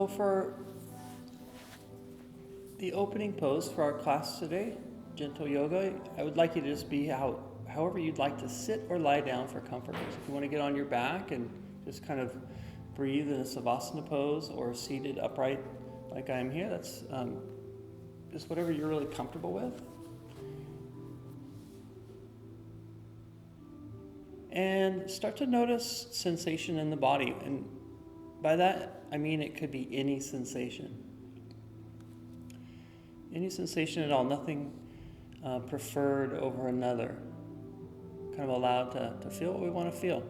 For the opening pose for our class today, gentle yoga, I would like you to just be however you'd like to sit or lie down for comfort. So if you want to get on your back and just kind of breathe in a savasana pose, or seated upright like I am here, that's just whatever you're really comfortable with. And start to notice sensation in the body. And by that, I mean it could be any sensation. Any sensation at all, nothing preferred over another. Kind of allowed to feel what we want to feel.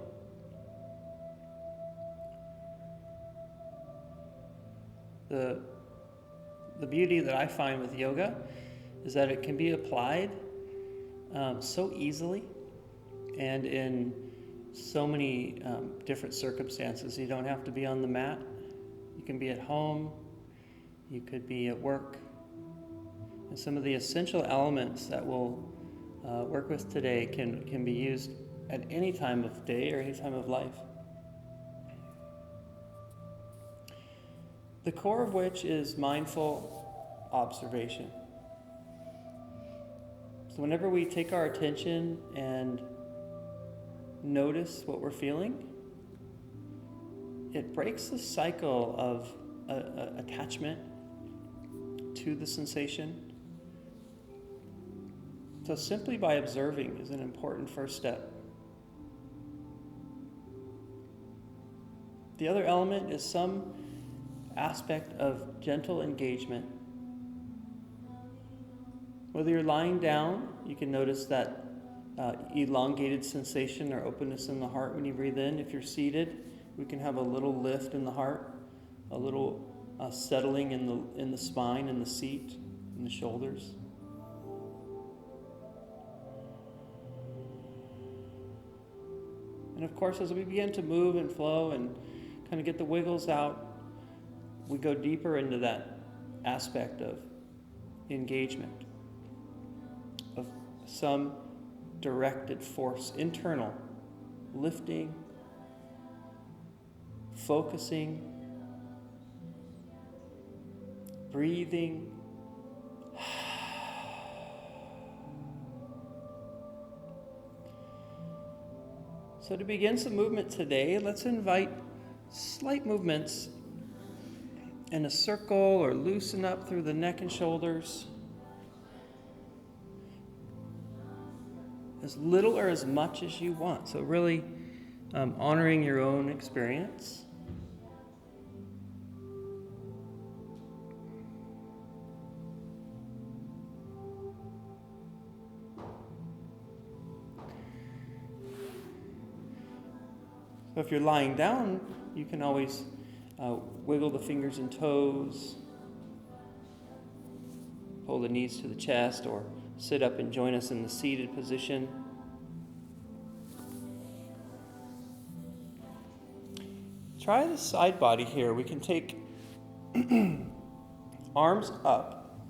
The beauty that I find with yoga is that it can be applied so easily and in so many different circumstances. You don't have to be on the mat. You can be at home. You could be at work. And some of the essential elements that we'll work with today can be used at any time of day or any time of life. The core of which is mindful observation. So whenever we take our attention and notice what we're feeling, it breaks the cycle of attachment to the sensation. So simply by observing is an important first step. The other element is some aspect of gentle engagement. Whether you're lying down, you can notice that elongated sensation or openness in the heart when you breathe in. If you're seated, we can have a little lift in the heart, a little settling in the spine, in the seat, in the shoulders. And of course, as we begin to move and flow and kind of get the wiggles out, we go deeper into that aspect of engagement, of some directed force, internal, lifting, focusing, breathing. So to begin some movement today, let's invite slight movements in a circle or loosen up through the neck and shoulders. As little or as much as you want. So really honoring your own experience. So if you're lying down, you can always wiggle the fingers and toes, pull the knees to the chest, or sit up and join us in the seated position. Try the side body here. We can take arms up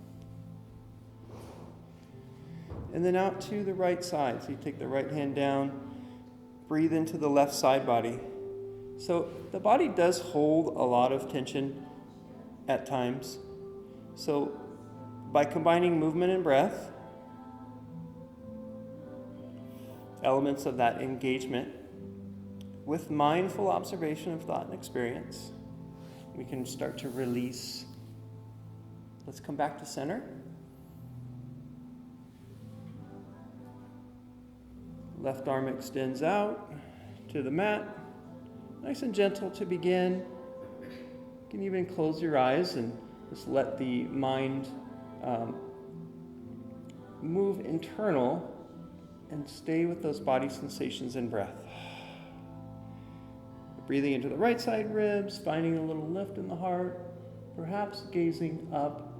and then out to the right side. So you take the right hand down, breathe into the left side body. So the body does hold a lot of tension at times. So by combining movement and breath, elements of that engagement, with mindful observation of thought and experience, we can start to release. Let's come back to center. Left arm extends out to the mat. Nice and gentle to begin. You can even close your eyes and just let the mind move internal and stay with those body sensations and breath. Breathing into the right side ribs, finding a little lift in the heart, perhaps gazing up.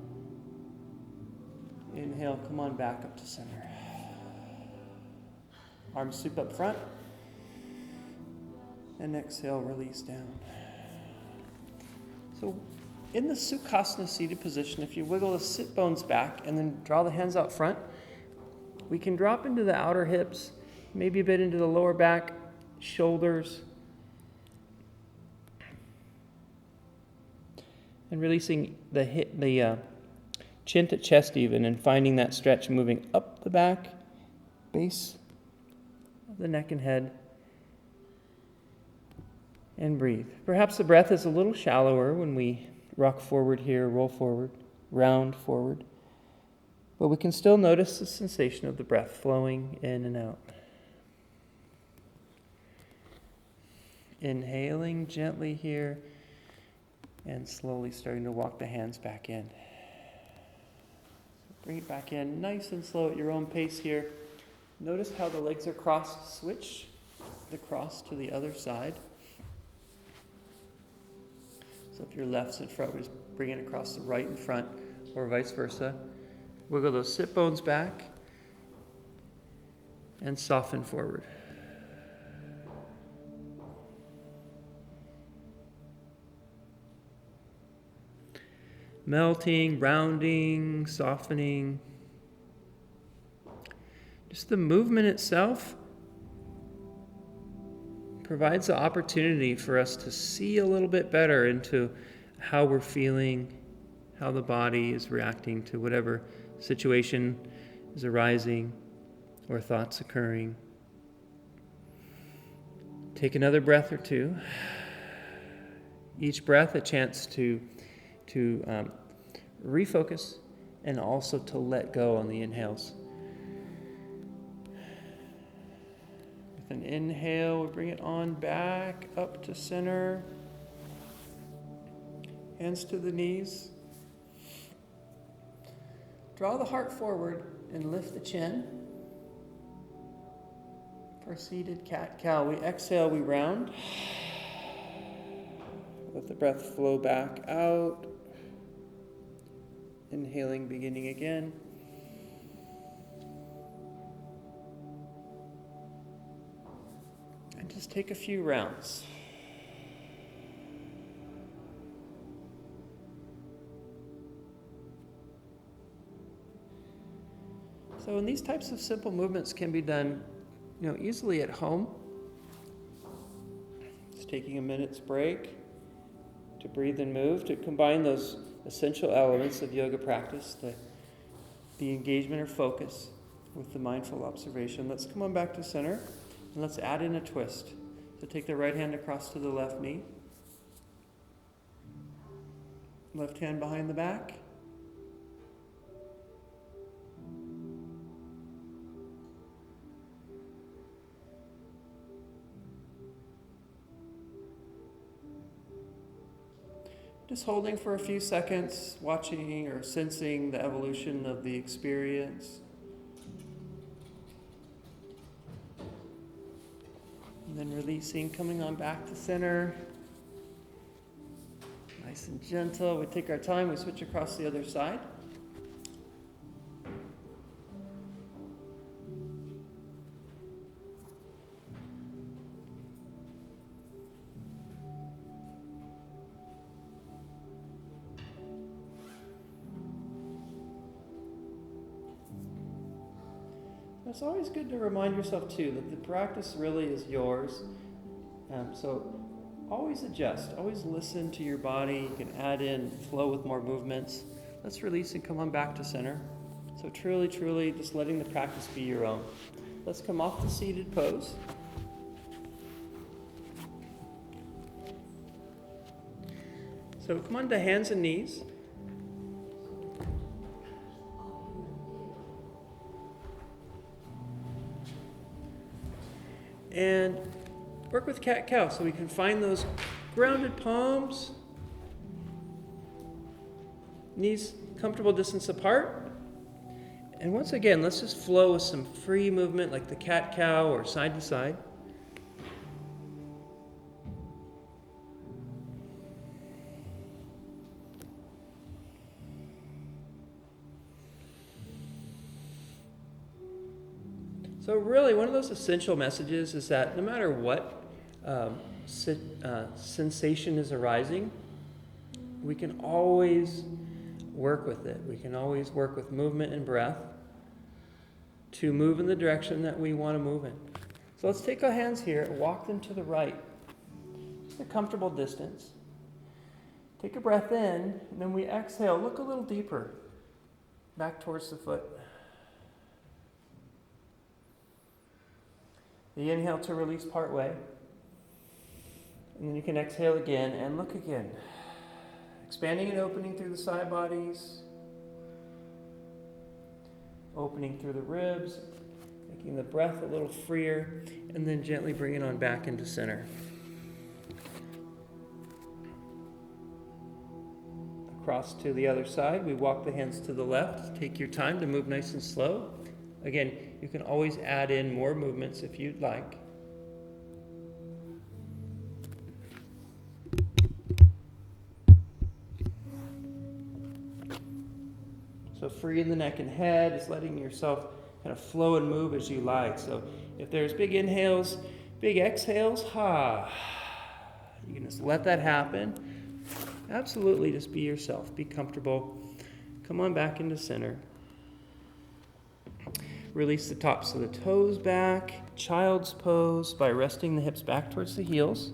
Inhale, come on back up to center. Arms sweep up front. And exhale, release down. So in the Sukhasana seated position, if you wiggle the sit bones back and then draw the hands out front, we can drop into the outer hips, maybe a bit into the lower back, shoulders. And releasing the chin to chest even, and finding that stretch moving up the back, base of the neck and head. And breathe. Perhaps the breath is a little shallower when we rock forward here, roll forward, round forward. But we can still notice the sensation of the breath flowing in and out. Inhaling gently here and slowly starting to walk the hands back in. So bring it back in nice and slow at your own pace here. Notice how the legs are crossed. Switch the cross to the other side. So if your left's in front, we just bring it across the right in front, or vice versa. Wiggle those sit bones back and soften forward. Melting, rounding, softening. Just the movement itself provides the opportunity for us to see a little bit better into how we're feeling, how the body is reacting to whatever situation is arising or thoughts occurring. Take another breath or two. Each breath a chance to refocus and also to let go on the inhales. With an inhale, we bring it on back up to center. Hands to the knees. Draw the heart forward and lift the chin. For seated cat-cow, we exhale, we round. Let the breath flow back out. Inhaling, beginning again. And just take a few rounds. So, and these types of simple movements can be done, easily at home. Just taking a minute's break to breathe and move, to combine those essential elements of yoga practice, the engagement or focus with the mindful observation. Let's come on back to center, and let's add in a twist. So take the right hand across to the left knee. Left hand behind the back. Just holding for a few seconds, watching or sensing the evolution of the experience. And then releasing, coming on back to center. Nice and gentle. We take our time, we switch across the other side. It's always good to remind yourself, too, that the practice really is yours. So always adjust. Always listen to your body. You can add in flow with more movements. Let's release and come on back to center. So truly, truly just letting the practice be your own. Let's come off the seated pose. So come on to hands and knees. And work with cat-cow so we can find those grounded palms. Knees comfortable distance apart. And once again, let's just flow with some free movement like the cat-cow or side to side. So really, one of those essential messages is that no matter what sensation is arising, we can always work with it. We can always work with movement and breath to move in the direction that we want to move in. So let's take our hands here and walk them to the right, just a comfortable distance. Take a breath in, and then we exhale. Look a little deeper, back towards the foot. You inhale to release part way. And then you can exhale again and look again. Expanding and opening through the side bodies. Opening through the ribs. Making the breath a little freer. And then gently bring it on back into center. Across to the other side. We walk the hands to the left. Take your time to move nice and slow. Again, you can always add in more movements if you'd like. So free in the neck and head, just letting yourself kind of flow and move as you like. So if there's big inhales, big exhales, you can just let that happen. Absolutely, just be yourself. Be comfortable. Come on back into center. Release the tops of the toes back. Child's pose by resting the hips back towards the heels.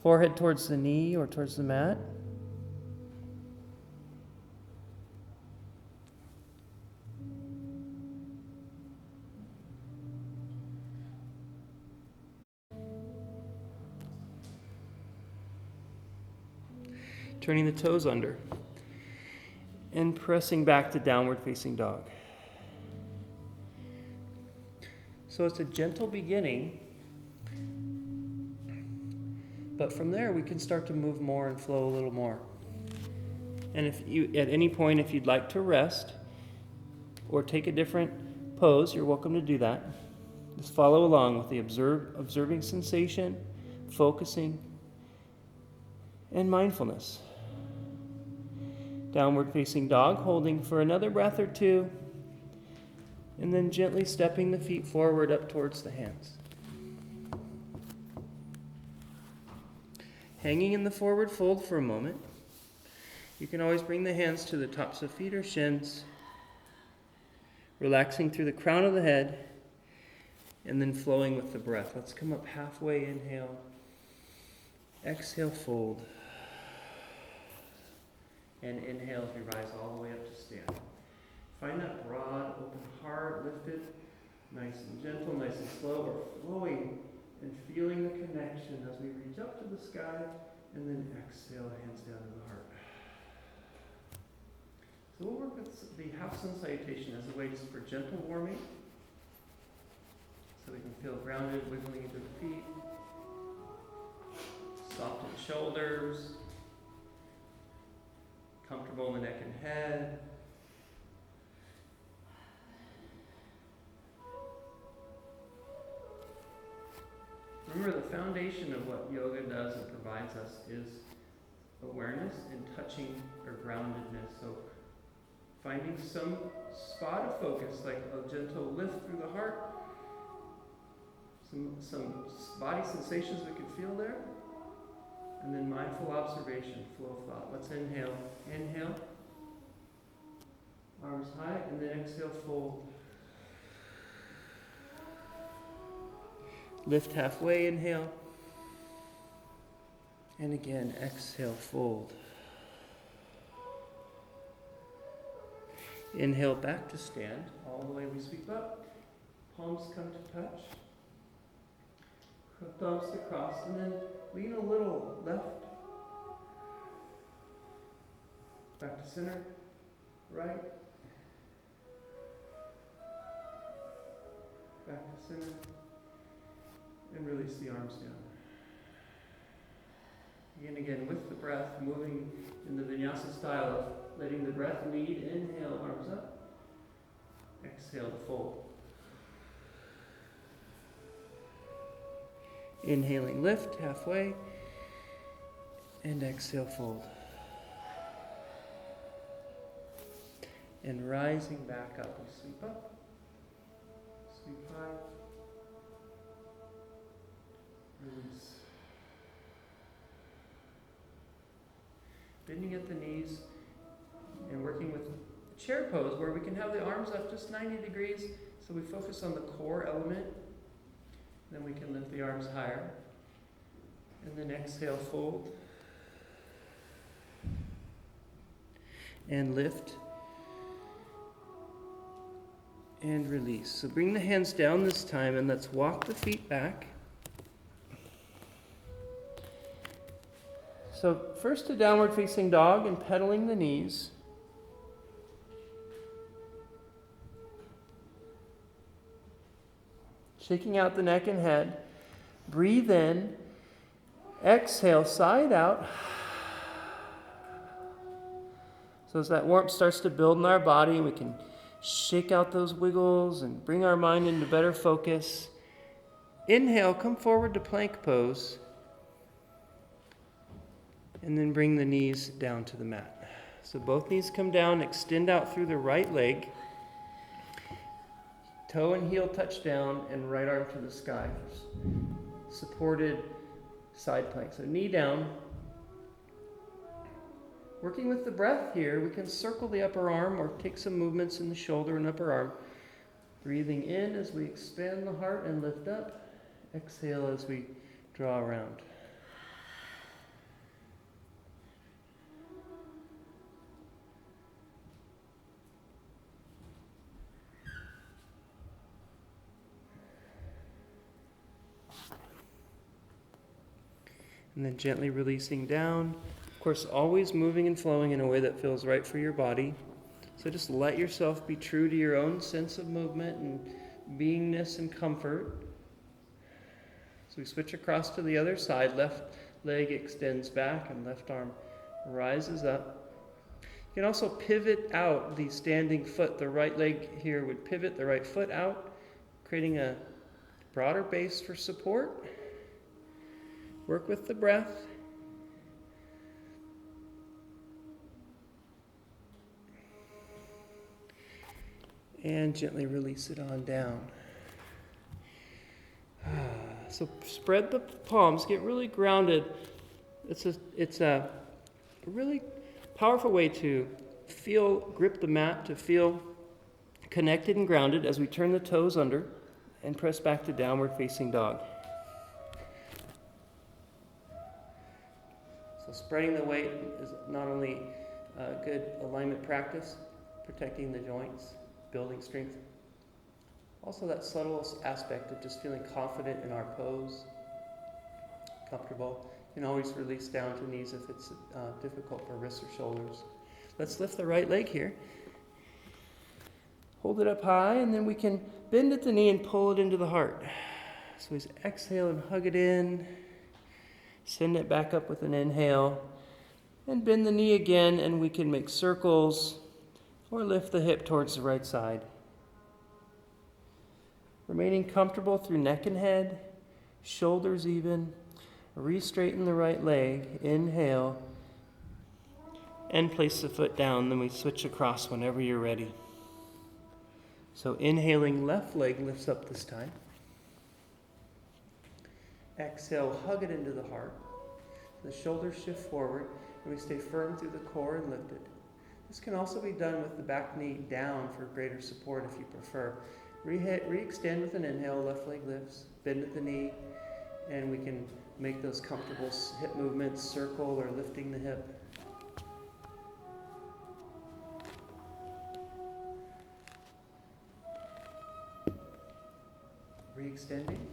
Forehead towards the knee or towards the mat. Turning the toes under. And pressing back to downward facing dog. So it's a gentle beginning, but from there we can start to move more and flow a little more. And if you, at any point, if you'd like to rest or take a different pose, you're welcome to do that. Just follow along with the observing sensation, focusing, and mindfulness. Downward facing dog, holding for another breath or two, and then gently stepping the feet forward up towards the hands. Hanging in the forward fold for a moment. You can always bring the hands to the tops of feet or shins, relaxing through the crown of the head, and then flowing with the breath. Let's come up halfway, inhale, exhale, fold. And inhale as we rise all the way up to stand. Find that broad, open heart, lifted, nice and gentle, nice and slow. We're flowing and feeling the connection as we reach up to the sky and then exhale, hands down to the heart. So we'll work with the half sun salutation as a way just for gentle warming. So we can feel grounded, wiggling into the feet. Soften shoulders. Comfortable in the neck and head. Remember, the foundation of what yoga does and provides us is awareness and touching or groundedness. So finding some spot of focus, like a gentle lift through the heart, some body sensations we can feel there. And then mindful observation, flow of thought. Let's inhale. Inhale. Arms high. And then exhale, fold. Lift halfway, inhale. And again, exhale, fold. Inhale back to stand. All the way we sweep up. Palms come to touch. Thumbs to cross. And then lean a little left, back to center, right, back to center, and release the arms down. Again, with the breath, moving in the vinyasa style of letting the breath lead. Inhale, arms up, exhale to fold. Inhaling, lift halfway, and exhale, fold. And rising back up, we sweep up, sweep high, release. Bending at the knees and working with chair pose where we can have the arms up just 90 degrees, so we focus on the core element. Then we can lift the arms higher. And then exhale, fold. And lift. And release. So bring the hands down this time and let's walk the feet back. So first to downward facing dog and pedaling the knees. Shaking out the neck and head. Breathe in. Exhale, side out. So as that warmth starts to build in our body, we can shake out those wiggles and bring our mind into better focus. Inhale, come forward to plank pose. And then bring the knees down to the mat. So both knees come down, extend out through the right leg. Toe and heel touch down and right arm to the sky. Supported side plank. So knee down. Working with the breath here, we can circle the upper arm or take some movements in the shoulder and upper arm. Breathing in as we expand the heart and lift up. Exhale as we draw around. And then gently releasing down. Of course, always moving and flowing in a way that feels right for your body. So just let yourself be true to your own sense of movement and beingness and comfort. So we switch across to the other side. Left leg extends back and left arm rises up. You can also pivot out the standing foot. The right leg here would pivot the right foot out, creating a broader base for support. Work with the breath. And gently release it on down. So spread the palms, get really grounded. It's a really powerful way to grip the mat, to feel connected and grounded as we turn the toes under and press back to downward facing dog. So spreading the weight is not only a good alignment practice, protecting the joints, building strength, also that subtle aspect of just feeling confident in our pose, comfortable. You can always release down to knees if it's difficult for wrists or shoulders. Let's lift the right leg here. Hold it up high, and then we can bend at the knee and pull it into the heart. So we exhale and hug it in. Send it back up with an inhale. And bend the knee again, and we can make circles or lift the hip towards the right side. Remaining comfortable through neck and head, shoulders even. Re-straighten the right leg. Inhale. And place the foot down. Then we switch across whenever you're ready. So inhaling, left leg lifts up this time. Exhale, hug it into the heart. The shoulders shift forward, and we stay firm through the core and lift it. This can also be done with the back knee down for greater support if you prefer. Re-extend with an inhale, left leg lifts, bend at the knee, and we can make those comfortable hip movements, circle or lifting the hip. Re-extending,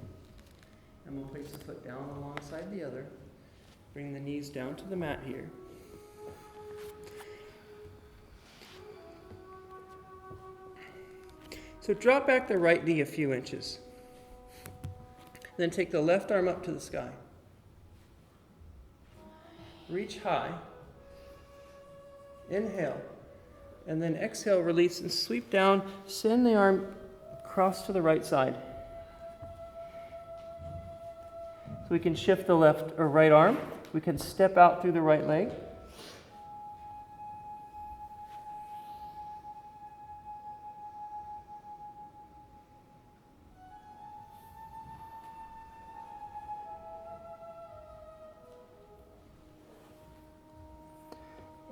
and we'll place the foot down alongside the other. Bring the knees down to the mat here. So drop back the right knee a few inches. Then take the left arm up to the sky. Reach high. Inhale. And then exhale, release and sweep down. Send the arm across to the right side. So we can shift the left or right arm. We can step out through the right leg.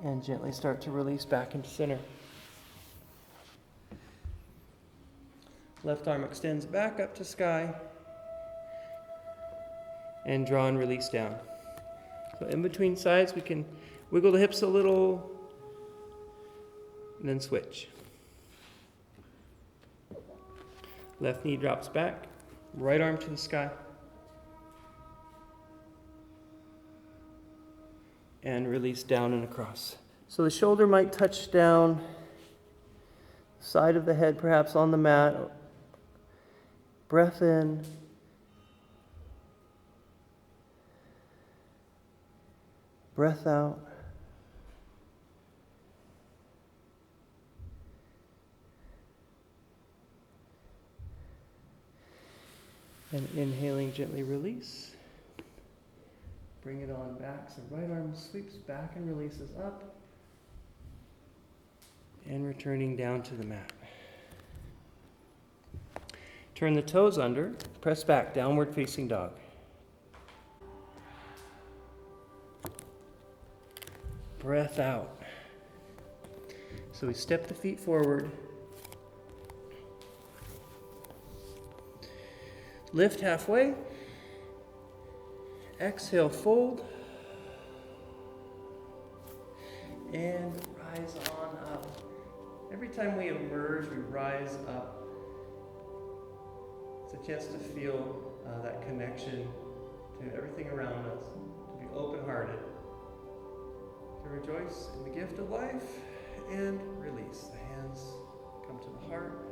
And gently start to release back into center. Left arm extends back up to sky. And draw and release down. So in between sides, we can wiggle the hips a little and then switch. Left knee drops back, right arm to the sky. And release down and across. So the shoulder might touch down, side of the head perhaps on the mat. Breath in. Breath out. And inhaling, gently release. Bring it on back. So right arm sweeps back and releases up. And returning down to the mat. Turn the toes under. Press back, downward facing dog. Breath out. So we step the feet forward. Lift halfway. Exhale, fold. And rise on up. Every time we emerge, we rise up. It's a chance to feel that connection to everything around us, to be open-hearted, to rejoice in the gift of life, and release. The hands come to the heart.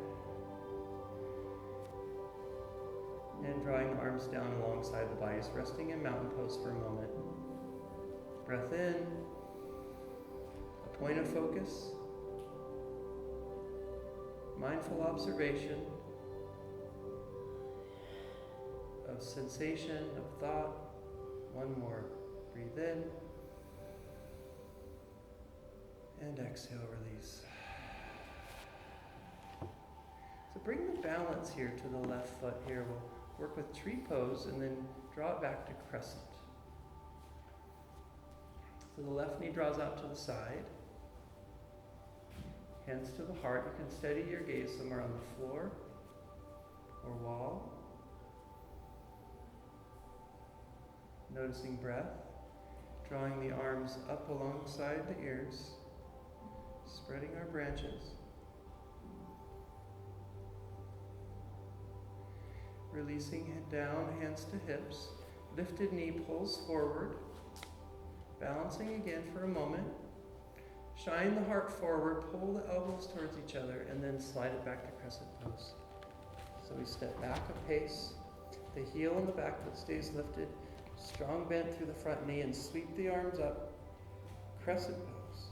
And drawing the arms down alongside the bodies, resting in mountain pose for a moment. Breath in, a point of focus, mindful observation of sensation, of thought. One more. Breathe in, and exhale, release. So bring the balance here to the left foot here. We'll work with tree pose and then draw it back to crescent. So the left knee draws out to the side. Hands to the heart. You can steady your gaze somewhere on the floor or wall. Noticing breath. Drawing the arms up alongside the ears. Spreading our branches. Releasing head down, hands to hips. Lifted knee pulls forward. Balancing again for a moment. Shine the heart forward, pull the elbows towards each other, and then slide it back to crescent pose. So we step back a pace. The heel and the back foot stays lifted. Strong bend through the front knee and sweep the arms up. Crescent pose.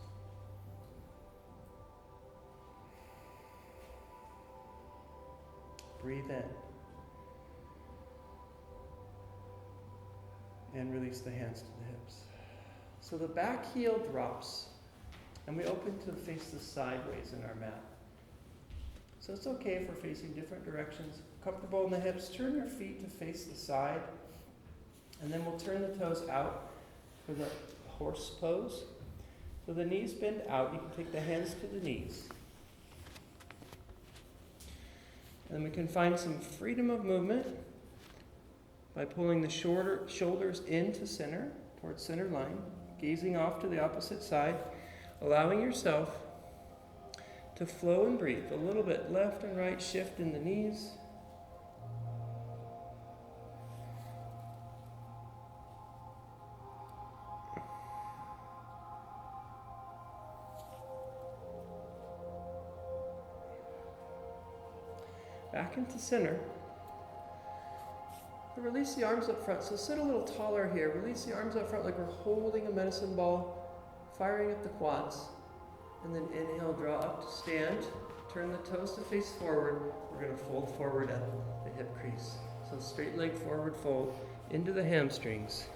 Breathe in. And release the hands to the hips. So the back heel drops, and we open to face the sideways in our mat. So it's okay if we're facing different directions. Comfortable in the hips, turn your feet to face the side, and then we'll turn the toes out for the horse pose. So the knees bend out. You can take the hands to the knees. And we can find some freedom of movement by pulling the shoulders into center, towards center line, gazing off to the opposite side, allowing yourself to flow and breathe. A little bit left and right shift in the knees. Back into center. Release the arms up front. So sit a little taller here. Release the arms up front like we're holding a medicine ball, firing up the quads. And then inhale, draw up to stand. Turn the toes to face forward. We're going to fold forward at the hip crease. So straight leg forward fold into the hamstrings.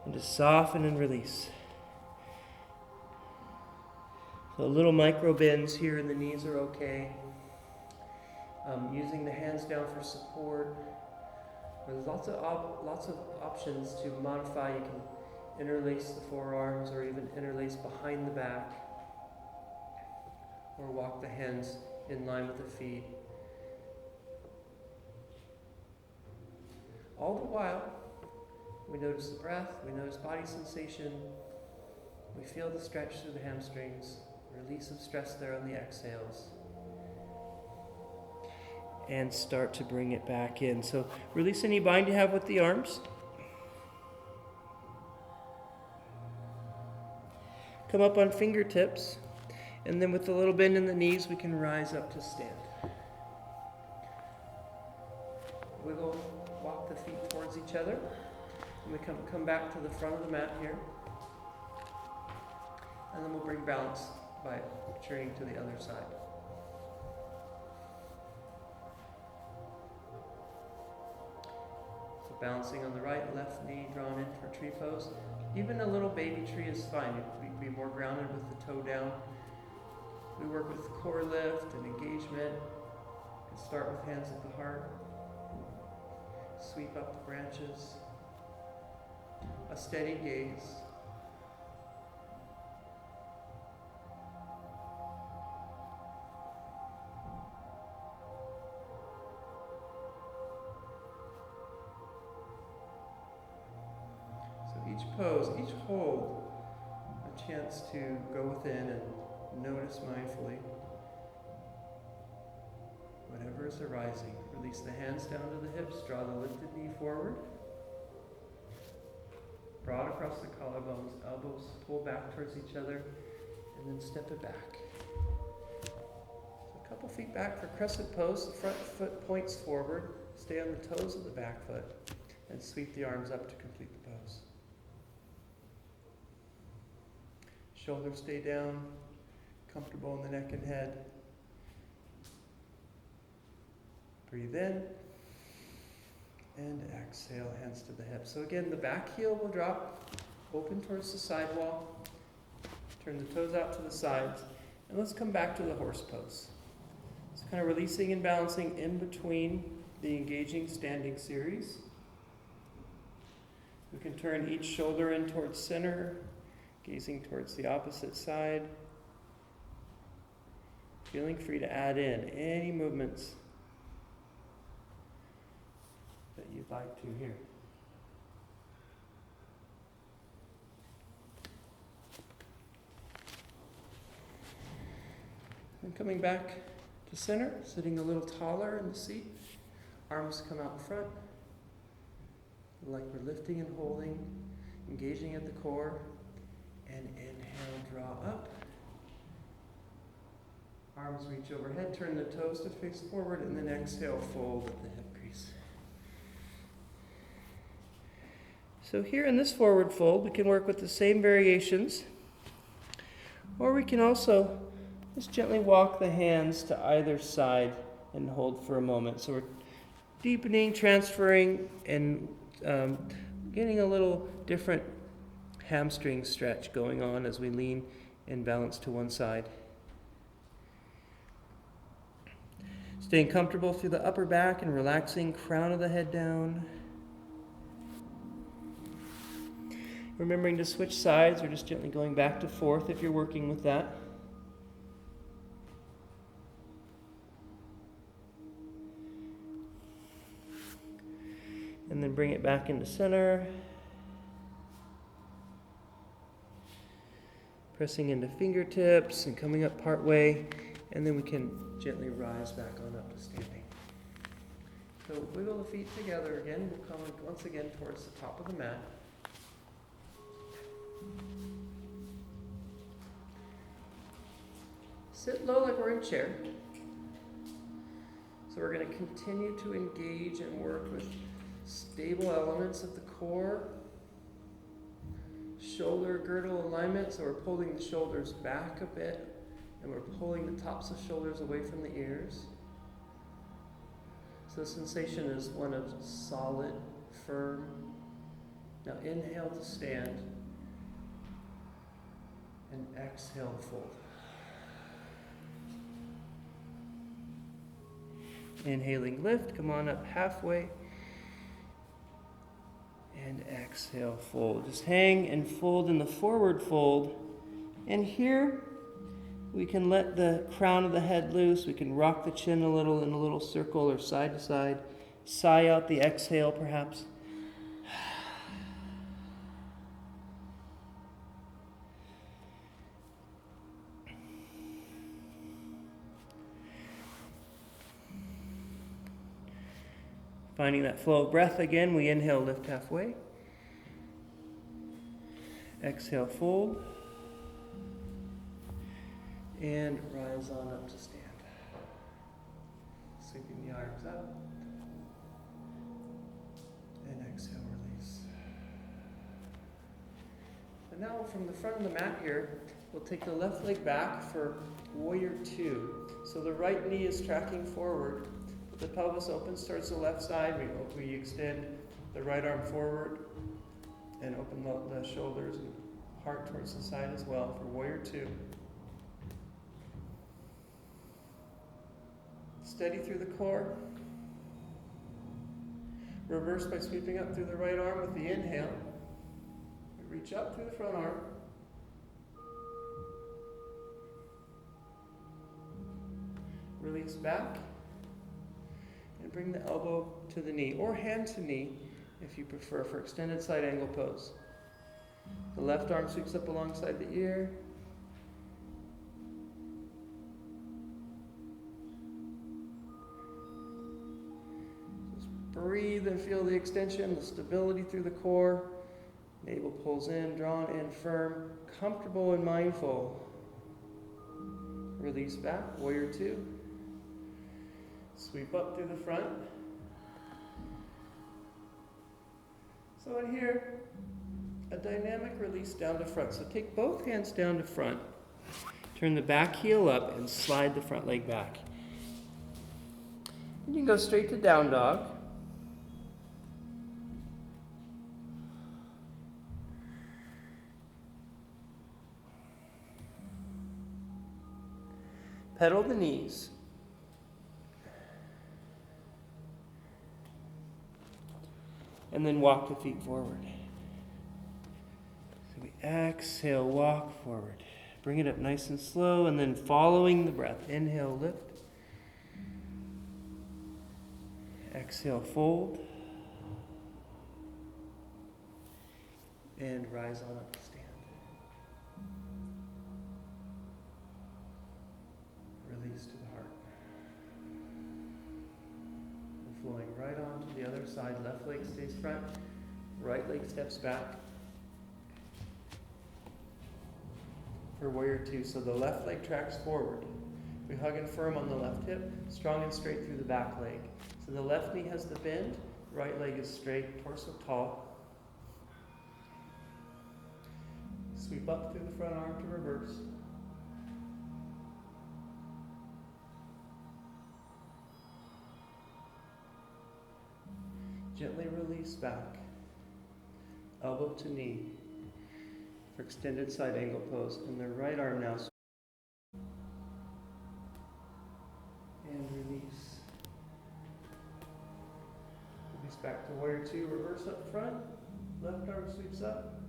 And to soften and release. So little micro bends here in the knees are okay. Using the hands down for support. There's lots of options to modify. You can interlace the forearms or even interlace behind the back. Or walk the hands in line with the feet. all the while, we notice the breath, we notice body sensation, we feel the stretch through the hamstrings, release of stress there on the exhales, and start to bring it back in. So release any bind you have with the arms. Come up on fingertips, and then with a little bend in the knees, we can rise up to stand. Wiggle, walk the feet towards each other, and we come back to the front of the mat here. And then we'll bring balance by turning to the other side. So balancing on the right, left knee drawn in for tree pose. Even a little baby tree is fine. You can be more grounded with the toe down. We work with core lift and engagement. You can start with hands at the heart. Sweep up the branches. A steady gaze. Each pose, each hold, a chance to go within and notice mindfully whatever is arising. Release the hands down to the hips, draw the lifted knee forward. Broad across the collarbones, elbows pull back towards each other, and then step it back. So a couple feet back for crescent pose, the front foot points forward, stay on the toes of the back foot, and sweep the arms up to complete the pose. Shoulders stay down, comfortable in the neck and head. Breathe in, and exhale, hands to the hips. So again, the back heel will drop, open towards the side wall. Turn the toes out to the sides, and let's come back to the horse pose. So kind of releasing and balancing in between the engaging standing series. We can turn each shoulder in towards center, gazing towards the opposite side. Feeling free to add in any movements that you'd like to here. And coming back to center, sitting a little taller in the seat. Arms come out in front, like we're lifting and holding, engaging at the core. And inhale, draw up. Arms reach overhead, turn the toes to face forward, and then exhale, fold at the hip crease. So here in this forward fold, we can work with the same variations, or we can also just gently walk the hands to either side and hold for a moment. So we're deepening, transferring, and getting a little different hamstring stretch going on as we lean and balance to one side. Staying comfortable through the upper back and relaxing, crown of the head down. Remembering to switch sides or just gently going back to forth if you're working with that. And then bring it back into center. Pressing into fingertips and coming up part way, and then we can gently rise back on up to standing. So wiggle the feet together again. We'll come once again towards the top of the mat. Sit low like we're in chair. So we're going to continue to engage and work with stable elements of the core. Shoulder girdle alignment, so we're pulling the shoulders back a bit, and we're pulling the tops of shoulders away from the ears. So the sensation is one of solid, firm. Now inhale to stand, and exhale to fold. Inhaling, lift, come on up halfway. And exhale, fold. Just hang and fold in the forward fold. And here, we can let the crown of the head loose. We can rock the chin a little in a little circle or side to side. sigh out the exhale, perhaps. Finding that flow of breath again, we inhale, lift halfway. Exhale, fold. And rise on up to stand. Sweeping the arms up. And exhale, release. And now from the front of the mat here, we'll take the left leg back for warrior two. So the right knee is tracking forward. The pelvis opens towards the left side. We extend the right arm forward and open the shoulders and heart towards the side as well for warrior two. Steady through the core. Reverse by sweeping up through the right arm with the inhale. We reach up through the front arm. Release back. And bring the elbow to the knee, or hand to knee if you prefer, for extended side angle pose. The left arm sweeps up alongside the ear. Just breathe and feel the extension, the stability through the core. Navel pulls in, drawn in firm, comfortable and mindful. Release back, warrior two. Sweep up through the front. So in here, a dynamic release down to front. So take both hands down to front. Turn the back heel up and slide the front leg back. And you can go straight to down dog. Pedal the knees. And then walk the feet forward. So we exhale, walk forward. Bring it up nice and slow, and then following the breath. Inhale, lift. Exhale, fold. And rise on up to stand. Release to the heart. Flowing right on to the other side. Left leg stays front. Right leg steps back. For warrior two. So the left leg tracks forward. We hug and firm on the left hip. Strong and straight through the back leg. So the left knee has the bend. Right leg is straight. Torso tall. Sweep up through the front arm to reverse. Gently release back, elbow to knee for extended side angle pose. And the right arm now. And release. Release back to warrior two, reverse up front. Left arm sweeps up.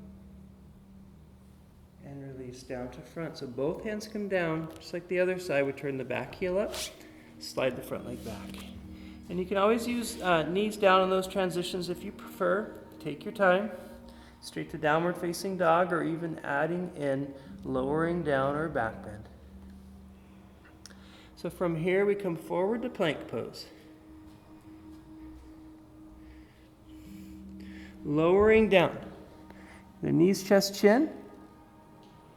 And release down to front. So both hands come down, just like the other side. We turn the back heel up, slide the front leg back. And you can always use knees down in those transitions if you prefer. Take your time. Straight to downward facing dog, or even adding in lowering down or back bend. So from here we come forward to plank pose. Lowering down. The knees, chest, chin,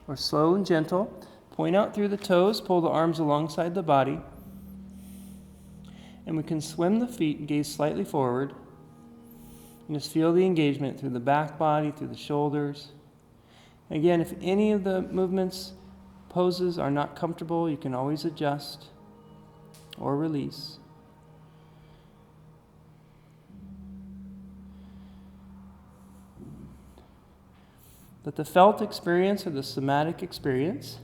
or slow and gentle. Point out through the toes, pull the arms alongside the body. And we can swim the feet and gaze slightly forward. And just feel the engagement through the back body, through the shoulders. Again, if any of the movements, poses are not comfortable, you can always adjust or release. But the felt experience or the somatic experience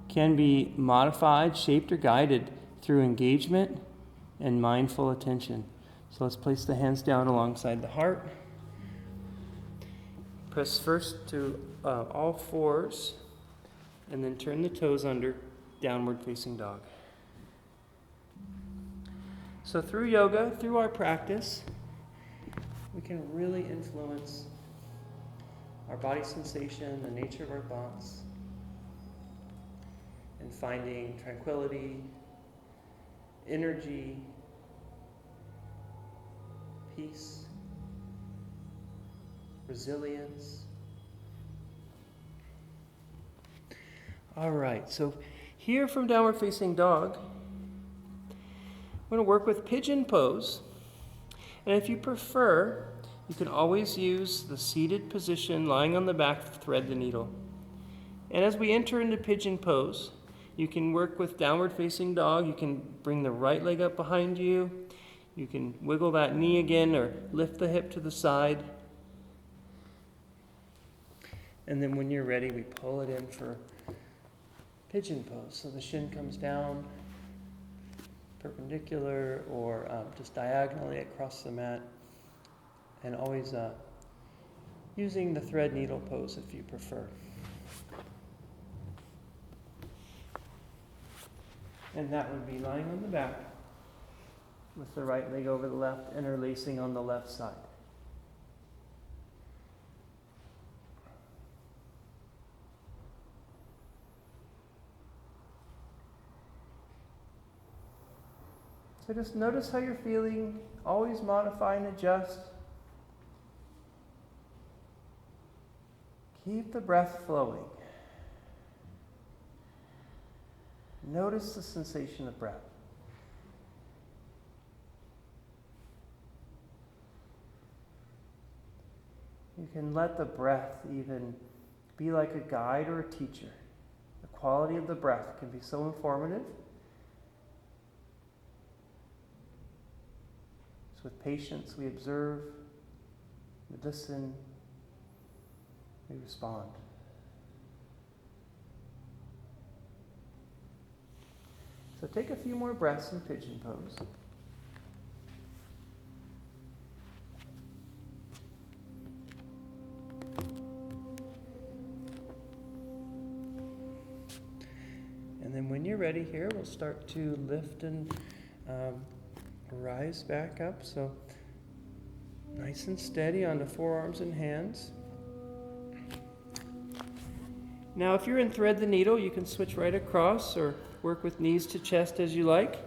can be modified, shaped, or guided through engagement and mindful attention. So let's place the hands down alongside the heart. Press first to all fours, and then turn the toes under, downward facing dog. So through yoga, through our practice, we can really influence our body sensation, the nature of our thoughts, and finding tranquility, energy, peace, resilience. All right, so here from Downward Facing Dog, I'm going to work with pigeon pose. And if you prefer, you can always use the seated position, lying on the back, to thread the needle. And as we enter into pigeon pose, you can work with Downward Facing Dog. You can bring the right leg up behind you. You can wiggle that knee again or lift the hip to the side. And then when you're ready, we pull it in for pigeon pose. So the shin comes down perpendicular or just diagonally across the mat. And always using the thread needle pose if you prefer. And that would be lying on the back with the right leg over the left, interlacing on the left side. So just notice how you're feeling. Always modify and adjust. Keep the breath flowing. Notice the sensation of breath. You can let the breath even be like a guide or a teacher. The quality of the breath can be so informative. So with patience, we observe, we listen, we respond. So take a few more breaths in pigeon pose. And then when you're ready here, we'll start to lift and rise back up. So nice and steady on the forearms and hands. Now if you're in thread the needle, you can switch right across or work with knees to chest as you like.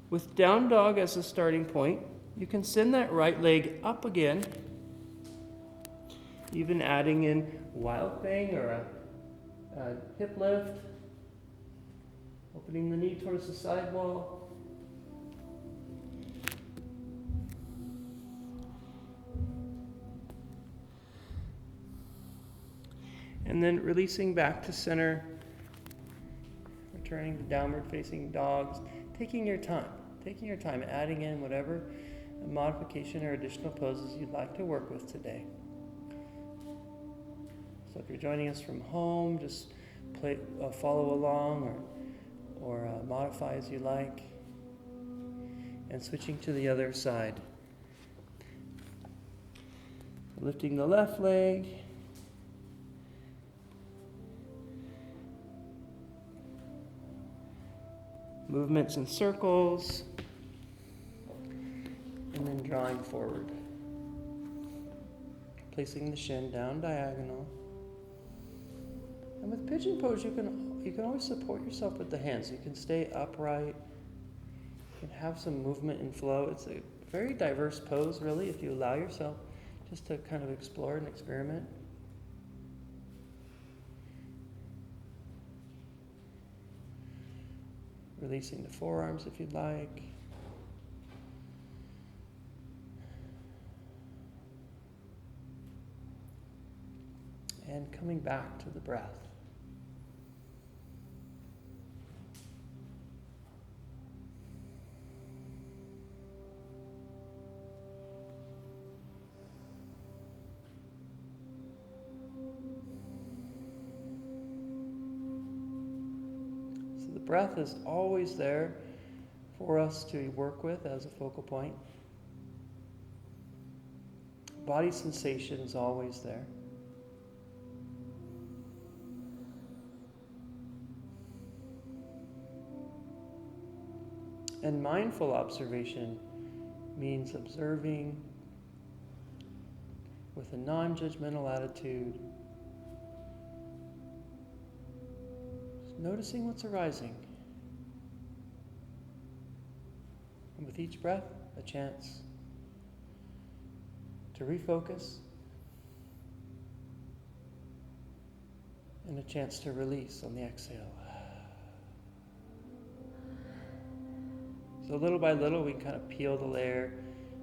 With down dog as a starting point, you can send that right leg up again, even adding in wild thing or a hip lift, opening the knee towards the side wall. And then releasing back to center, returning to downward facing dogs, taking your time, adding in whatever modification or additional poses you'd like to work with today. So if you're joining us from home, just follow along or modify as you like. And switching to the other side. Lifting the left leg. Movements in circles, and then drawing forward. Placing the shin down diagonal. And with pigeon pose, you can always support yourself with the hands. You can stay upright. You can have some movement and flow. It's a very diverse pose, really, if you allow yourself just to kind of explore and experiment. Releasing the forearms if you'd like. And coming back to the breath. Breath is always there for us to work with as a focal point. Body sensation is always there. And mindful observation means observing with a non-judgmental attitude, just noticing what's arising. And with each breath, a chance to refocus and a chance to release on the exhale. So little by little, we kind of peel the layer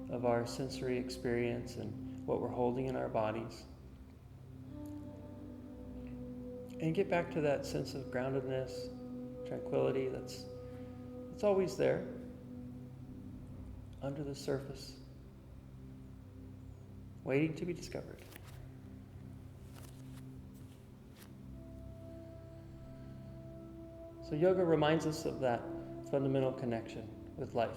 of our sensory experience and what we're holding in our bodies. And get back to that sense of groundedness, tranquility that's always there, under the surface, waiting to be discovered. So yoga reminds us of that fundamental connection with life.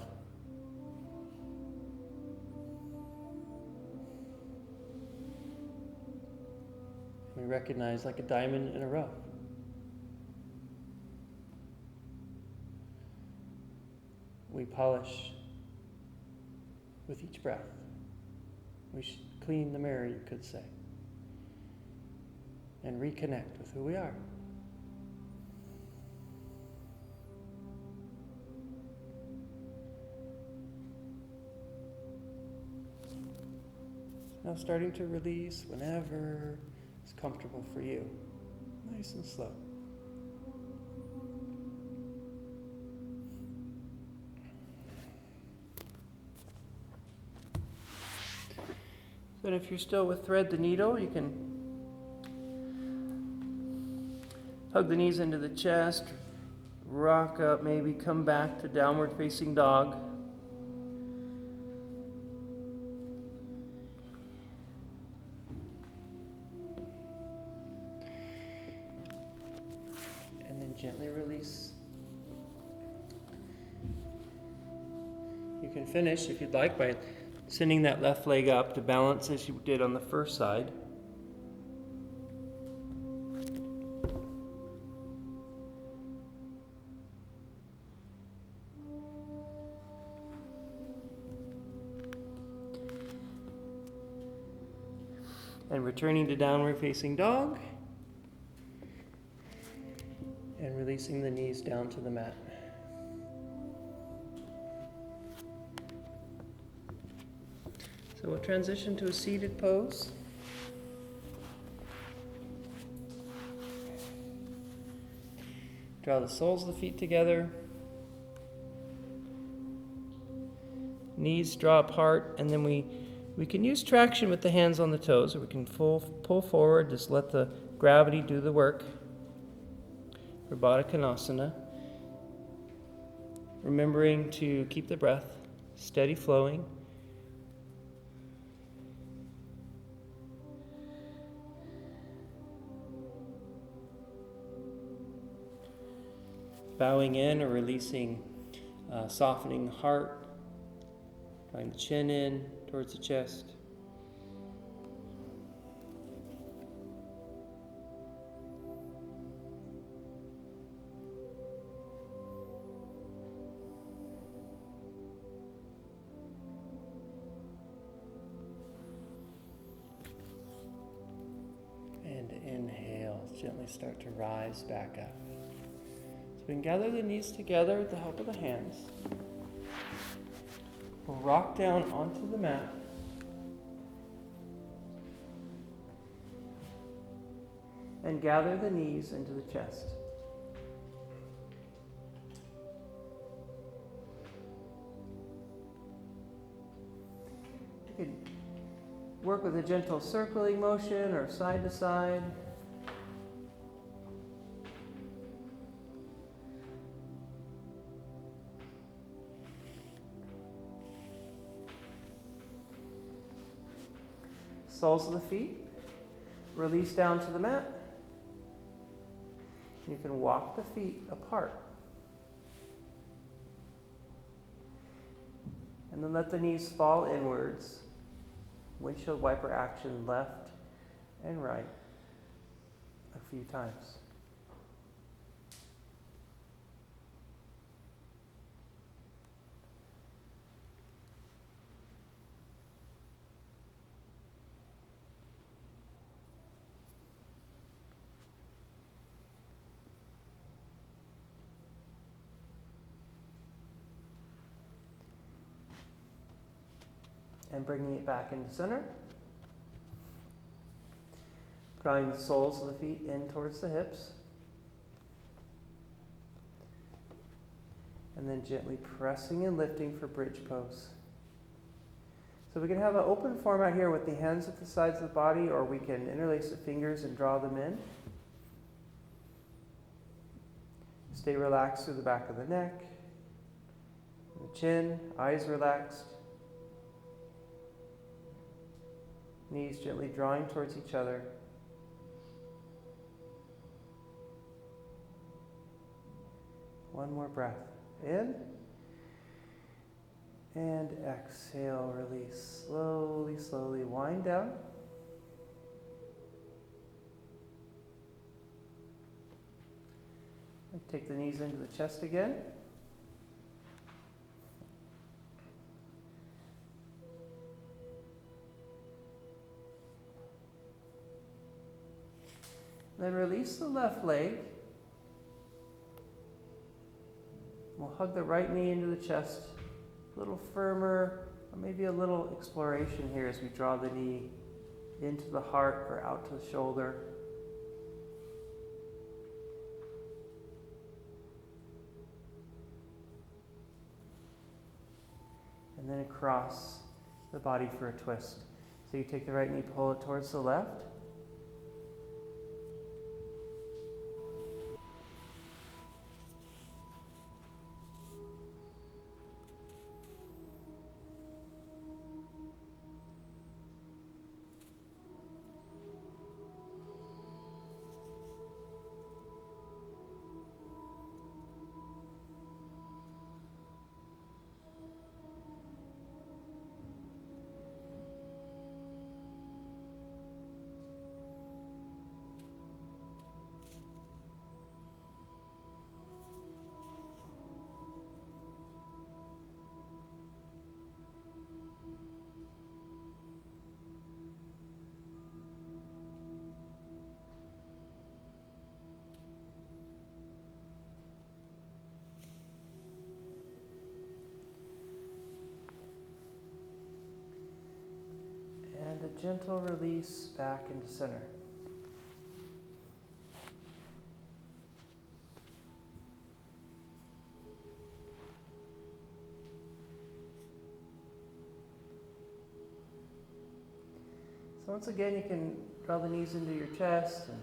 We recognize like a diamond in a rough. We polish with each breath. We should clean the mirror, you could say, and reconnect with who we are. Now starting to release whenever it's comfortable for you. Nice and slow. Then if you're still with thread the needle, you can hug the knees into the chest, rock up, maybe come back to downward facing dog. And then gently release. You can finish, if you'd like, by sending that left leg up to balance as you did on the first side. And returning to downward facing dog. And releasing the knees down to the mat. So we'll transition to a seated pose. Draw the soles of the feet together. Knees draw apart, and then we can use traction with the hands on the toes, or we can pull forward, just let the gravity do the work. For Baddha Konasana. Remembering to keep the breath steady flowing. Bowing in or releasing, softening the heart, drawing the chin in towards the chest. And inhale, gently start to rise back up. We can gather the knees together with the help of the hands. We'll rock down onto the mat. And gather the knees into the chest. You can work with a gentle circling motion or side to side. Soles of the feet, release down to the mat. You can walk the feet apart. And then let the knees fall inwards. Windshield wiper action left and right a few times. And bringing it back into center. Drawing the soles of the feet in towards the hips. And then gently pressing and lifting for bridge pose. So we can have an open format here with the hands at the sides of the body, or we can interlace the fingers and draw them in. Stay relaxed through the back of the neck, the chin, eyes relaxed. Knees gently drawing towards each other. One more breath. In. And exhale, release. Slowly, slowly wind down. And take the knees into the chest again. Then release the left leg. We'll hug the right knee into the chest, a little firmer, or maybe a little exploration here as we draw the knee into the heart or out to the shoulder. And then across the body for a twist. So you take the right knee, pull it towards the left. And a gentle release back into center. So once again, you can draw the knees into your chest and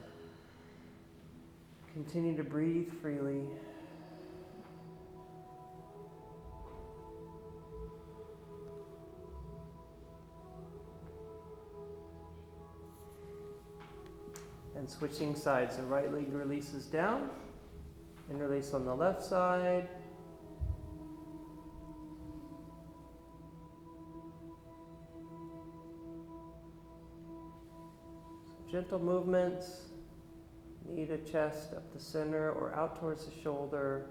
continue to breathe freely. And switching sides, the right leg releases down, interlace on the left side. Gentle movements, knee to chest, up the center or out towards the shoulder.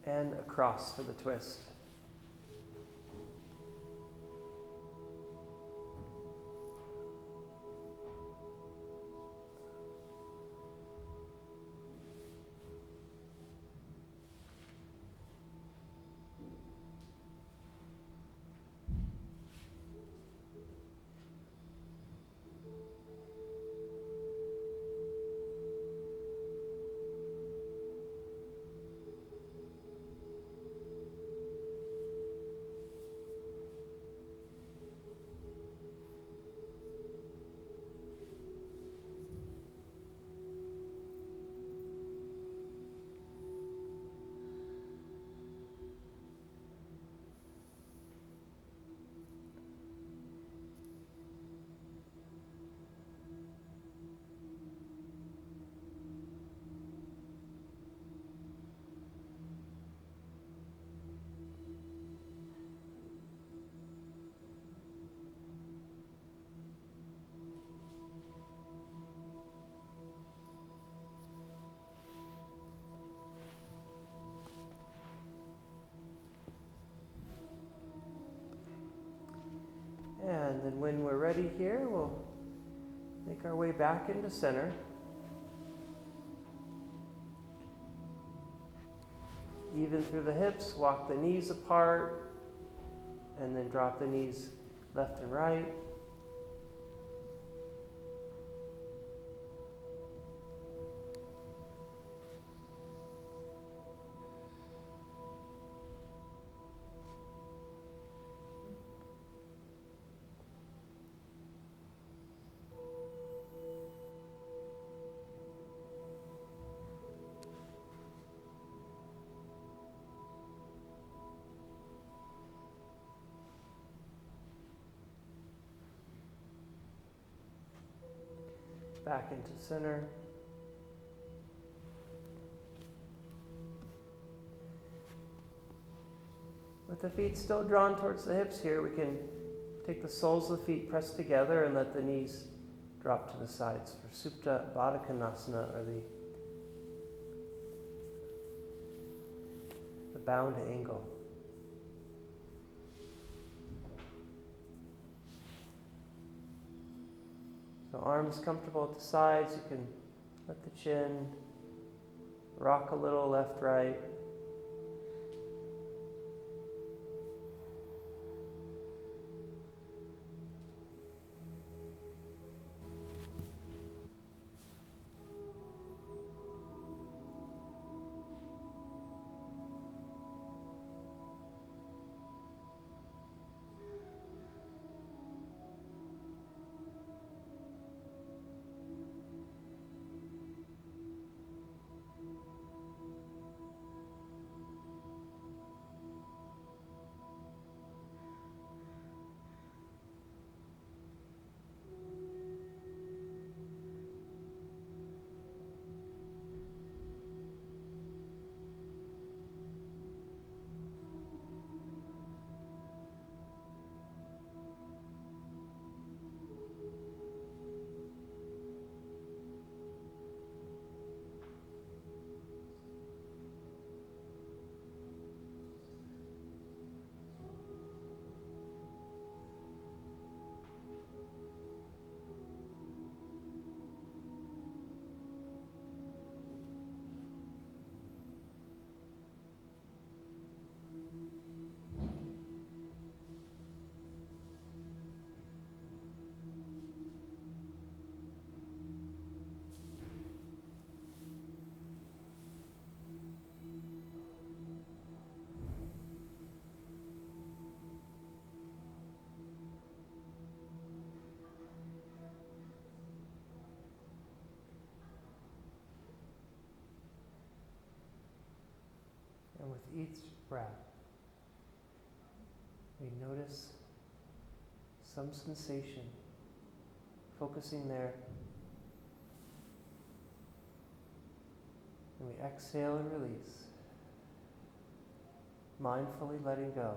And across for the twist. then when we're ready here, we'll make our way back into center. Even through the hips, walk the knees apart, and then drop the knees left and right. Back into center. With the feet still drawn towards the hips here, we can take the soles of the feet pressed together and let the knees drop to the sides for Supta Baddha Konasana, or the bound angle. So arms comfortable at the sides. You can let the chin rock a little left, right. And with each breath, we notice some sensation, focusing there. And we exhale and release, mindfully letting go.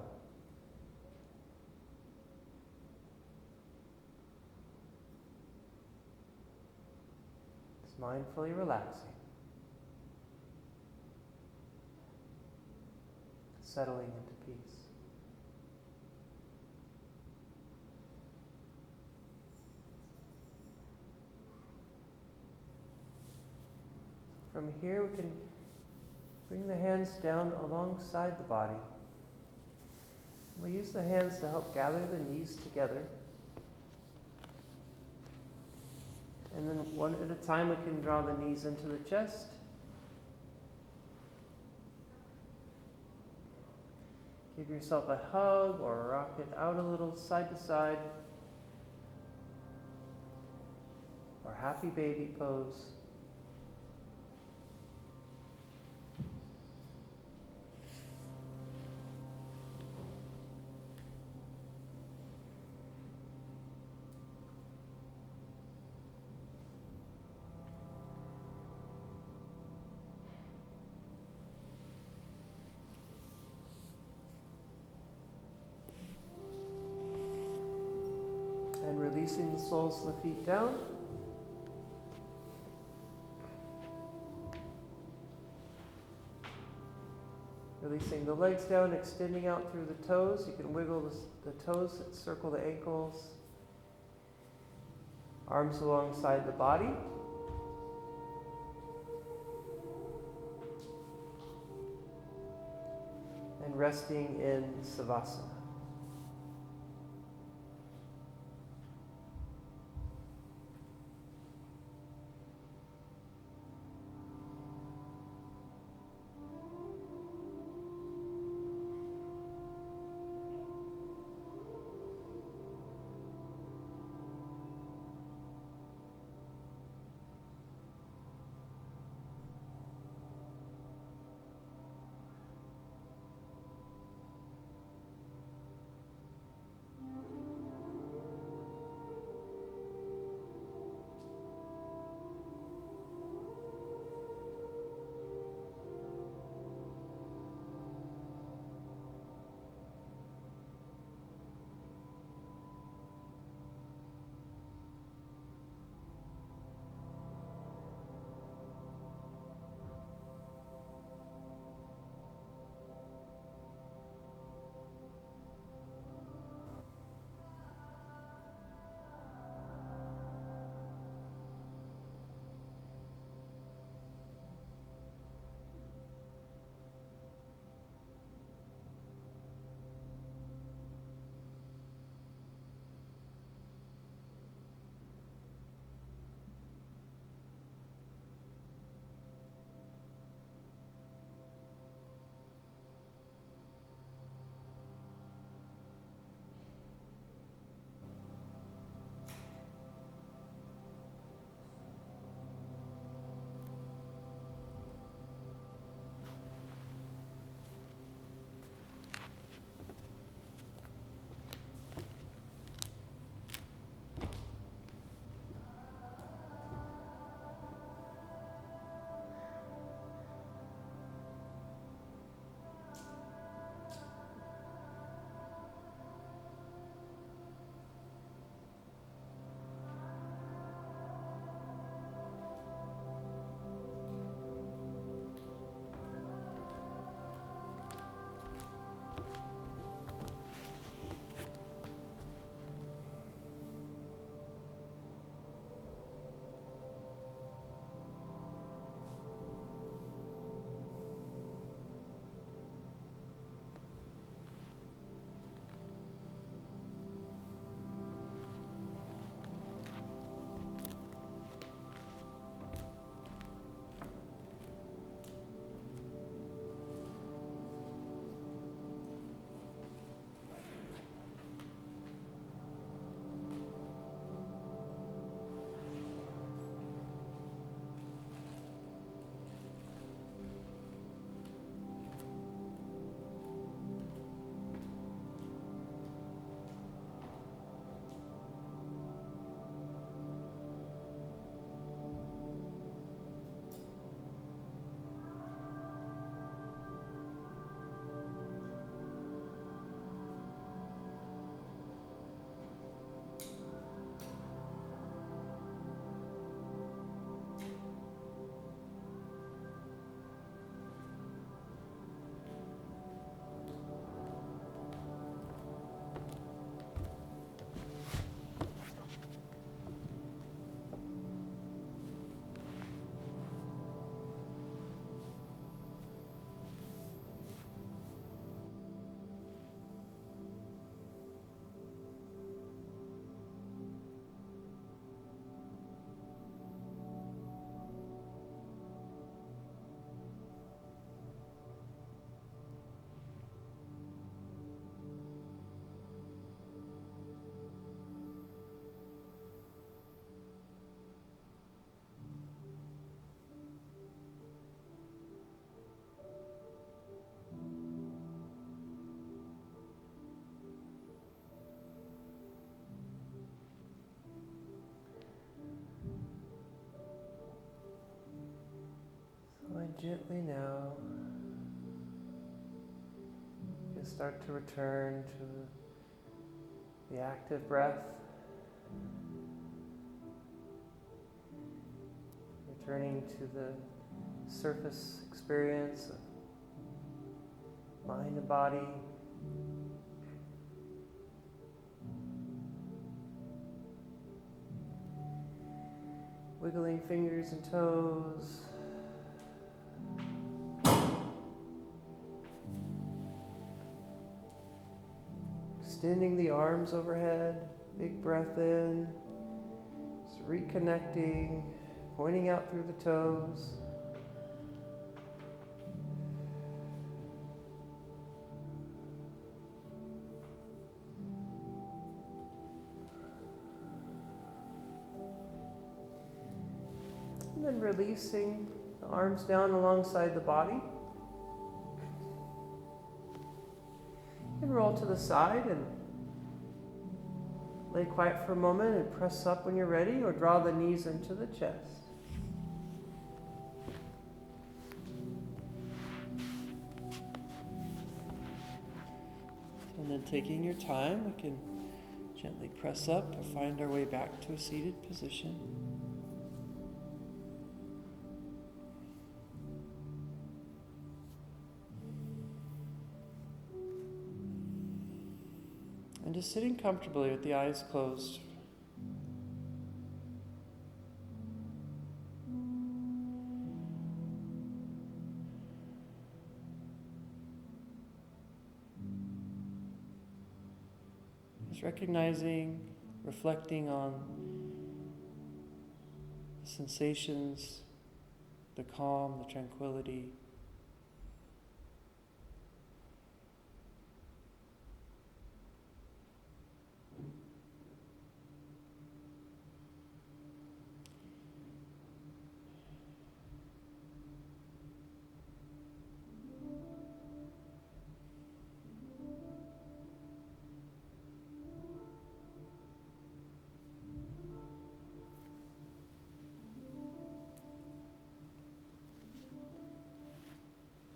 Just mindfully relaxing, settling into peace. From here, we can bring the hands down alongside the body. We use the hands to help gather the knees together. And then one at a time, we can draw the knees into the chest. Give yourself a hug or rock it out a little side to side. Or happy baby pose. And releasing the soles of the feet down. Releasing the legs down, extending out through the toes. You can wiggle the toes that circle the ankles. Arms alongside the body. And resting in Savasana. Gently now, you can start to return to the active breath, returning to the surface experience of mind and body. Wiggling fingers and toes. Extending the arms overhead. Big breath in. Just reconnecting. Pointing out through the toes. And then releasing the arms down alongside the body. And roll to the side and lay quiet for a moment and press up when you're ready, or draw the knees into the chest. And then taking your time, we can gently press up or find our way back to a seated position. And just sitting comfortably with the eyes closed. Just recognizing, reflecting on the sensations, the calm, the tranquility.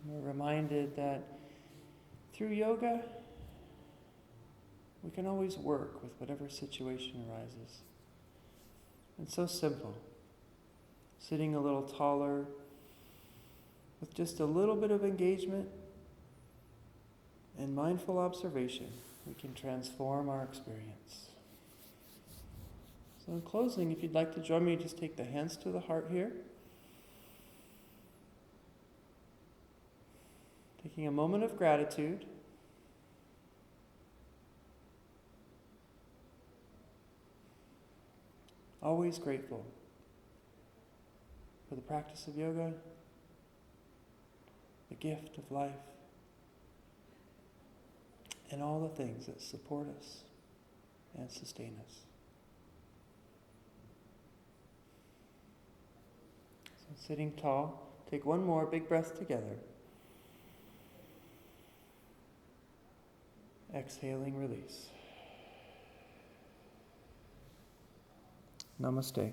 We're reminded that through yoga, we can always work with whatever situation arises. It's so simple. Sitting a little taller, with just a little bit of engagement and mindful observation, we can transform our experience. So in closing, if you'd like to join me, just take the hands to the heart here. Taking a moment of gratitude. Always grateful for the practice of yoga, the gift of life, and all the things that support us and sustain us. So sitting tall, take one more big breath together. Exhaling, release. Namaste.